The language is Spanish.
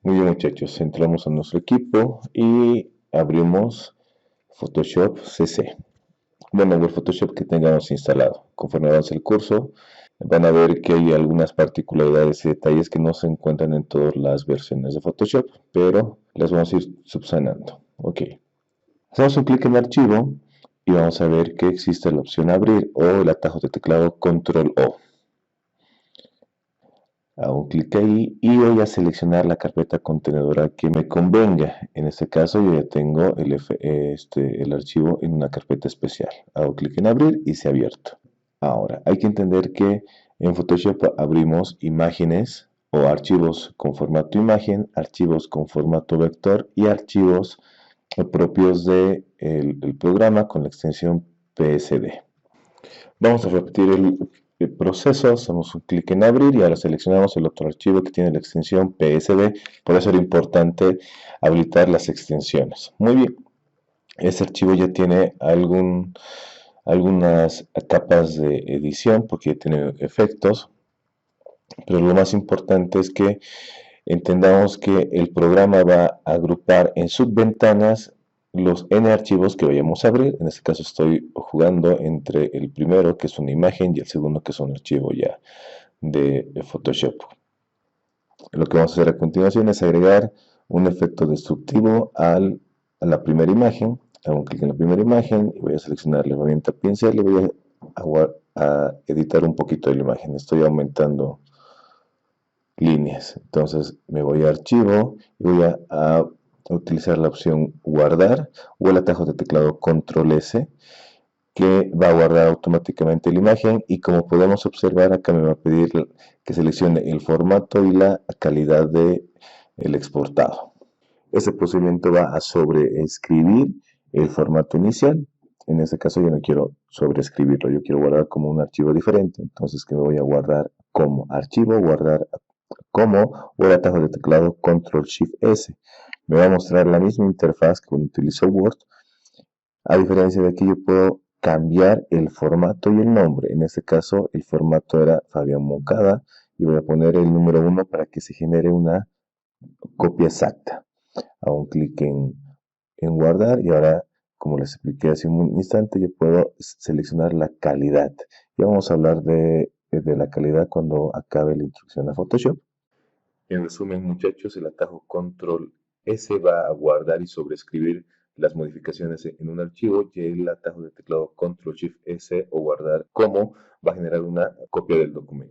Muy bien, muchachos, entramos a nuestro equipo y abrimos Photoshop CC. Bueno, el Photoshop que tengamos instalado. Conforme avance el curso, van a ver que hay algunas particularidades y detalles que no se encuentran en todas las versiones de Photoshop, pero las vamos a ir subsanando. Ok. Hacemos un clic en archivo y vamos a ver que existe la opción abrir o el atajo de teclado control O. Hago un clic ahí y voy a seleccionar la carpeta contenedora que me convenga. En este caso yo ya tengo el archivo en una carpeta especial. Hago clic en abrir y se ha abierto. Ahora, hay que entender que en Photoshop abrimos imágenes o archivos con formato imagen, archivos con formato vector y archivos propios del programa con la extensión PSD. Vamos a repetir el proceso, hacemos un clic en abrir y ahora seleccionamos el otro archivo que tiene la extensión PSD. Por eso era importante habilitar las extensiones. Muy bien, este archivo ya tiene algunas capas de edición porque ya tiene efectos, pero lo más importante es que entendamos que el programa va a agrupar en subventanas los N archivos que vayamos a abrir. En este caso estoy jugando entre el primero, que es una imagen, y el segundo, que es un archivo ya de Photoshop. Lo que vamos a hacer a continuación es agregar un efecto destructivo a la primera imagen. Hago un clic en la primera imagen y voy a seleccionar la herramienta pincel y voy a editar un poquito de la imagen. Estoy aumentando líneas. Entonces me voy a archivo y voy a utilizar la opción guardar o el atajo de teclado control S, que va a guardar automáticamente la imagen, y como podemos observar acá me va a pedir que seleccione el formato y la calidad de el exportado. Este procedimiento va a sobreescribir el formato inicial. En este caso yo no quiero sobreescribirlo, yo quiero guardar como un archivo diferente. Entonces que me voy a guardar como archivo, guardar como, o el atajo de teclado control shift S. Me va a mostrar la misma interfaz que cuando utilizo Word. A diferencia de aquí, yo puedo cambiar el formato y el nombre. En este caso el formato era Fabián Moncada y voy a poner el número 1 para que se genere una copia exacta. Hago un clic en guardar y ahora, como les expliqué hace un instante, yo puedo seleccionar la calidad. Ya vamos a hablar de la calidad cuando acabe la instrucción a Photoshop. En resumen, muchachos, el atajo control S va a guardar y sobreescribir las modificaciones en un archivo, y el atajo de teclado control shift S o guardar como va a generar una copia del documento.